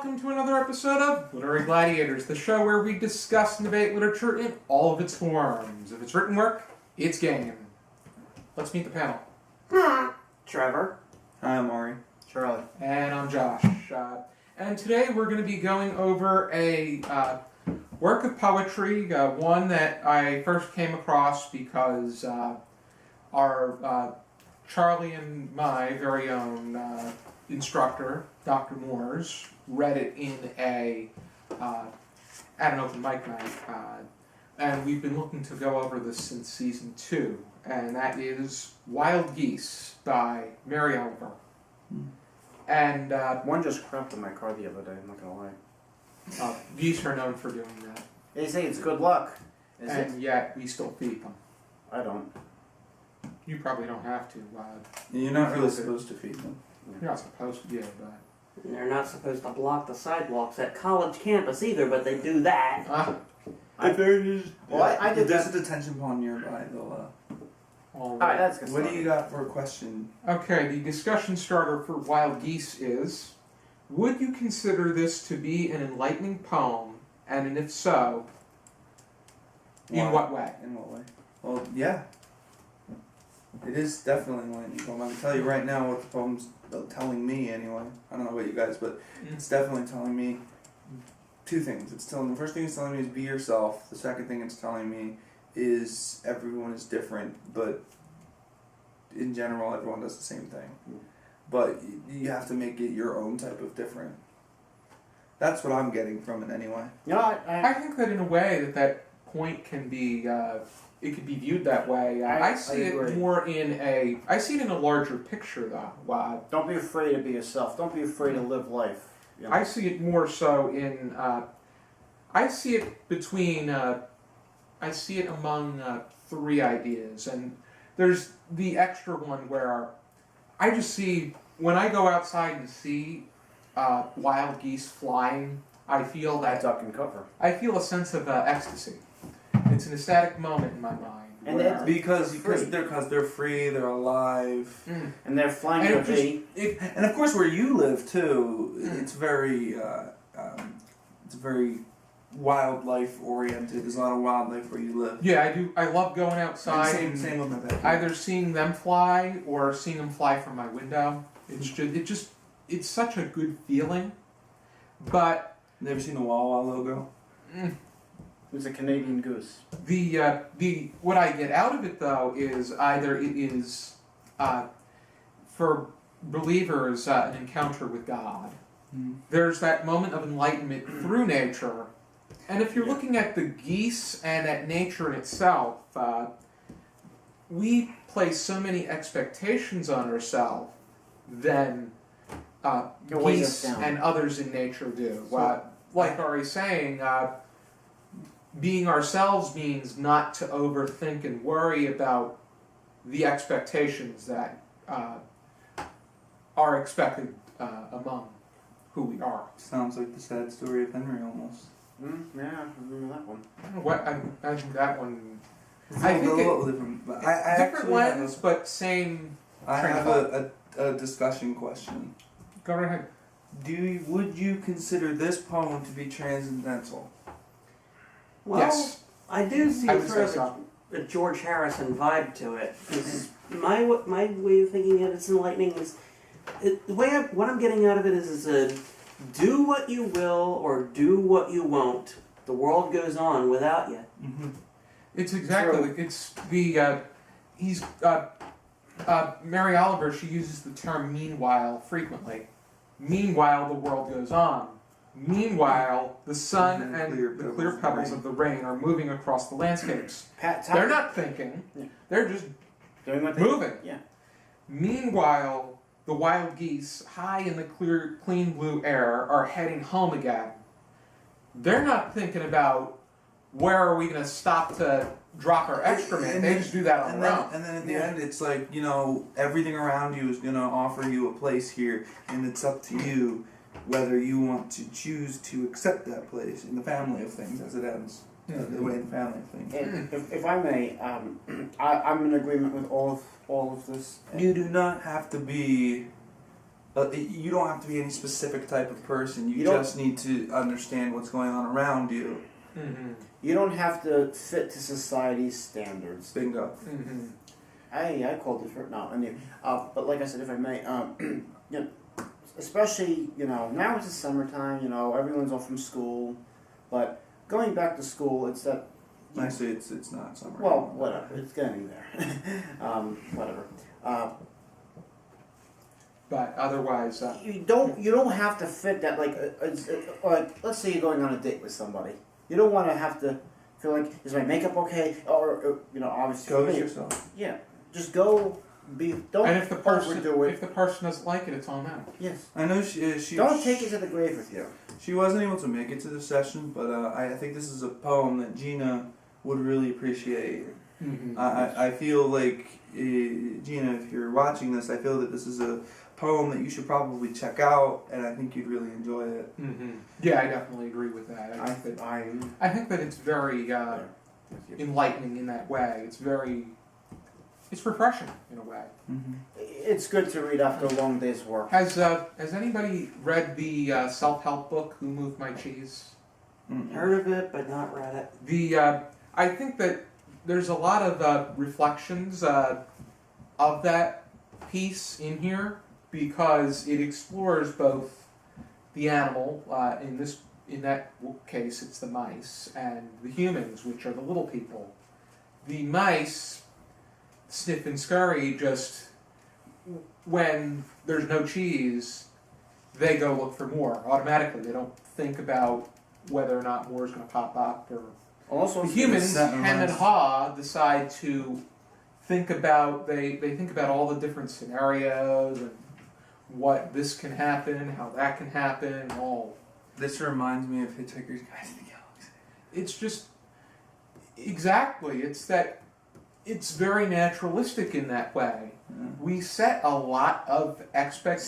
welcome to another episode of Literary Gladiators, the show where we discuss and debate literature in all of its forms. If it's written work, it's game. Let's meet the panel. Trevor. Hi, I'm Maury. Charlie. And I'm Josh. And today we're going to be going over a work of poetry, one that I first came across because our Charlie and my very own instructor, Dr. Moores, read it in at an open mic night. And we've been looking to go over this since season 2. And that is Wild Geese by Mary Oliver. And one just crapped in my car the other day, I'm not going to lie. Geese are known for doing that. They say it's good luck. And yet we still feed them. I don't. You probably don't have to. You're not really supposed to feed them. You're not supposed to, yeah, but... And they're not supposed to block the sidewalks at college campus either, but they do that. I did There's a detention pond nearby. They'll, Alright, that's good. what do you got for a question? Okay, the discussion starter for Wild Geese is, would you consider this to be an enlightening poem, and if so, in what way? In what way? Well, yeah. It is definitely an enlightening poem. I can tell you right now what the poem's telling me anyway. I don't know about you guys, but it's definitely telling me two things. The first thing it's telling me is be yourself. The second thing it's telling me is everyone is different, but in general everyone does the same thing. But you have to make it your own type of different. That's what I'm getting from it anyway. No, I think that in a way that point can be, it could be viewed that way. I see it more in I see it in a larger picture though. Don't be afraid to be yourself. Don't be afraid to live life. You know? I see it more so in, I see it between, I see it among three ideas, and there's the extra one where I just see, when I go outside and see wild geese flying, I feel that... Duck and cover. I feel a sense of ecstasy. It's an ecstatic moment in my mind. And where, Because they're free, they're alive. And they're flying to be. And of course where you live too, it's very wildlife oriented. There's a lot of wildlife where you live. Yeah, I do. I love going outside Same with my backyard. either seeing them fly or seeing them fly from my window. It's such a good feeling. But You ever seen the Wawa logo? It's a Canadian goose. the what I get out of it though is either it is for believers an encounter with God. There's that moment of enlightenment through nature. And if you're looking at the geese and at nature in itself, we place so many expectations on ourselves than geese and others in nature do. Like Ari's saying, being ourselves means not to overthink and worry about the expectations that are expected among who we are. Sounds like the sad story of Henry almost. Yeah, I remember that one. I think that one... I think a little different. I different lens, but same... I have a discussion question. Go right ahead. Would you consider this poem to be transcendental? Well, Yes. I do see I would sort say of a George Harrison vibe to it. My way of thinking it is enlightening is... what I'm getting out of it is do what you will or do what you won't. The world goes on without you. It's exactly... It's the... Mary Oliver, she uses the term meanwhile frequently. Meanwhile, the world goes on. Meanwhile, the sun and the clear pebbles of the rain are moving across the landscapes. They're not thinking. Yeah. They're just Doing what moving. Yeah. Meanwhile, the wild geese, high in the clear, clean blue air, are heading home again. They're not thinking about where are we going to stop to drop our excrement. They just do that on their own. And then at the end, it's like, everything around you is going to offer you a place here, and it's up to you whether you want to choose to accept that place in the family of things as it ends. The way in the family of things. And if I may, I'm in agreement with all of this. You do not have to be You don't have to be any specific type of person. You You don't- just need to understand what's going on around you. Mm-hmm. You don't have to fit to society's standards. Bingo. Mm-hmm. I called it for no, anyway. But like I said, if I may, you know, especially now it's the summertime. Everyone's off from school, but going back to school, it's that. Actually, it's not summer. Well, whatever. It's getting there. Whatever. But otherwise, You don't have to fit that like let's say you're going on a date with somebody. You don't want to have to feel like, is my makeup okay? Or obviously Go for as me, yourself. yeah, just go. Don't and if the person overdo it. if the person doesn't like it, it's on them. Yes. I know she Don't take it to the grave with you. She wasn't able to make it to the session, but I think this is a poem that Gina would really appreciate. Mm-hmm. I feel like, Gina, if you're watching this, I feel that this is a poem that you should probably check out, and I think you'd really enjoy it. Mm-hmm. Yeah, I definitely agree with that. I think that it's very enlightening in that way. It's refreshing in a way. Mm-hmm. It's good to read after a long day's work. Has anybody read the self-help book "Who Moved My Cheese"? Heard of it, but not read it. I think that there's a lot of reflections of that piece in here because it explores both the animal in that case it's the mice and the humans, which are the little people. The mice sniff and scurry just when there's no cheese, they go look for more automatically. They don't think about whether or not more is going to pop up. Or Also, the humans, set hem and and rest. haw, decide to think about. They think about all the different scenarios and what this can happen, how that can happen. All This reminds me of Hitchhiker's Guide to the Galaxy. it's just exactly. It's very naturalistic in that way. Yeah. We set a lot of expectations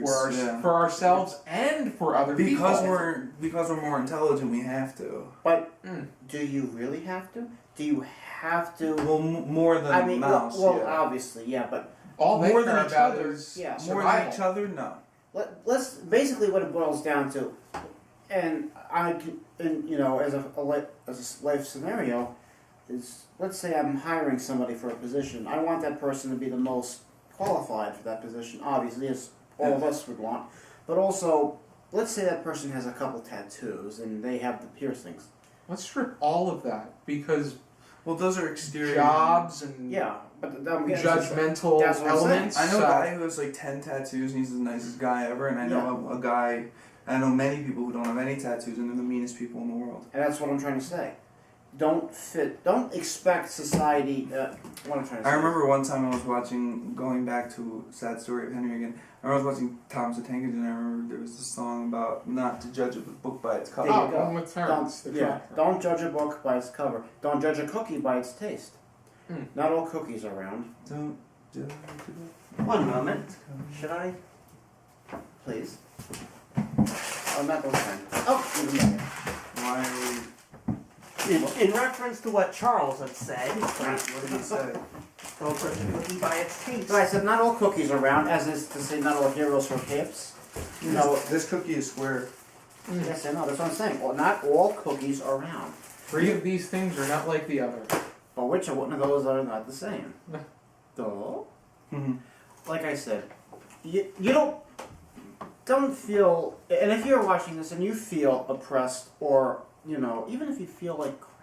Standards, yeah. for ourselves and for other Because people. we're more intelligent, we have to. But do you really have to? Do you have to? Well, more than I mean, mouse. well, yeah. obviously, yeah, but All they more care than each about other. is Yeah. More survival. than each other, no. let's basically what it boils down to, and I can, and as a life scenario, is let's say I'm hiring somebody for a position. I want that person to be the most qualified for that position, obviously, as all of us would want. But also, let's say that person has a couple tattoos and they have the piercings. Let's strip all of that because Well, those are exterior. jobs and Yeah, but I'm getting judgmental that's what I'm saying. elements. I know a guy who has like 10 tattoos and he's the nicest guy ever, and I know a guy, I know many people who don't have any tattoos and they're the meanest people in the world. And that's what I'm trying to say. Don't expect society. What I'm trying to say. I remember one time I was watching, going back to Sad Story of Henry again, I was watching Thomas the Tank Engine, and I remember there was this song about not to judge a book by its cover. There you Oh, go. one with Terrence, the trucker. Don't judge a book by its cover. Don't judge a cookie by its taste. Not all cookies are round. Don't judge a book. One moment. Should I? Please. Oh, not those kind. Oh, even better. Why are we... In reference to what Charles had said, What did he say? don't judge a cookie by its taste. So I said not all cookies are round, as is to say not all heroes are hips. This cookie is square. Yes, I know. That's what I'm saying. Well, not all cookies are round. 3 of these things are not like the other. But which one of those are not the same? Duh. Mm-hmm. Like I said, you don't feel, and if you're watching this and you feel oppressed or, even if you feel like crap,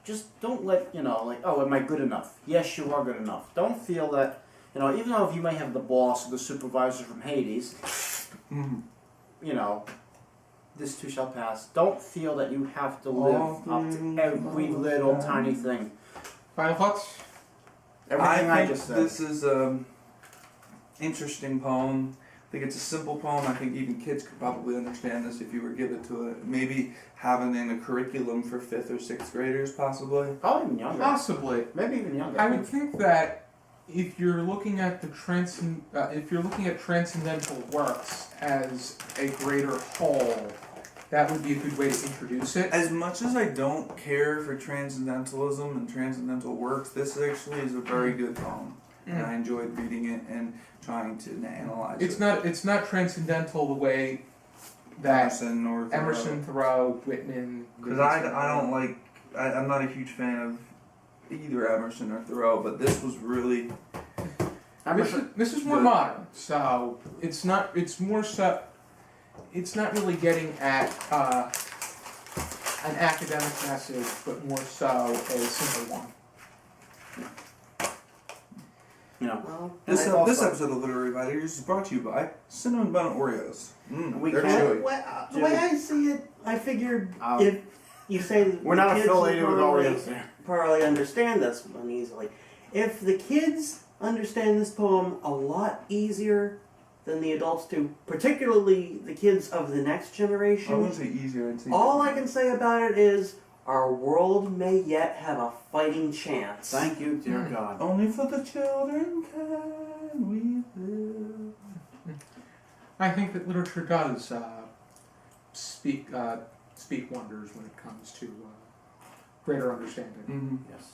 just don't let, oh, am I good enough? Yes, you are good enough. Don't feel that, even though if you may have the boss or the supervisor from Hades, Mm-hmm. this too shall pass. Don't feel that you have to live up to every little tiny thing. Final thoughts? Everything I think just said. this is interesting poem. I think it's a simple poem. I think even kids could probably understand this if you were given to it. Maybe having in a curriculum for 5th or 6th graders, possibly. Probably even younger. Possibly. Maybe even younger. I would think that if you're looking at transcendental works as a greater whole, that would be a good way to introduce it. As much as I don't care for transcendentalism and transcendental works, this actually is a very good poem. and I enjoyed reading it and trying to analyze It's it. not transcendental the way that Emerson or Thoreau, Whitman. because I don't like I'm not a huge fan of either Emerson or Thoreau, but this was really This is more Good. modern, so it's not. It's more so. It's not really getting at an academic message, but more so a simple one. You know, Well, this I also- this episode of Literary Gladiators is brought to you by Cinnamon Bun Oreos. We They're can't- chewy. the way I see it, I figured Um, if you say that we're the not kids affiliated will with probably- Oreos there. probably understand this one easily. If the kids understand this poem a lot easier than the adults do, particularly the kids of the next I generation, wouldn't say easier. I'd say all I can say about it is our world may yet have a fighting chance. Thank you, dear God. Only for the children can we live. I think that literature does speak wonders when it comes to greater understanding. Mm-hmm. Yes.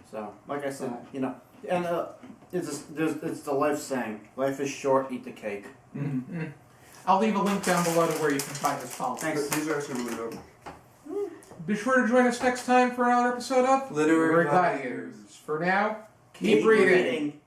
So, like I said, and it's the life saying, life is short, eat the cake. Mm-hmm. I'll leave a link down below to where you can find this poem. Thanks. These are actually really good. Be sure to join us next time for another episode of Literary Gladiators. For now, keep Keep reading. reading.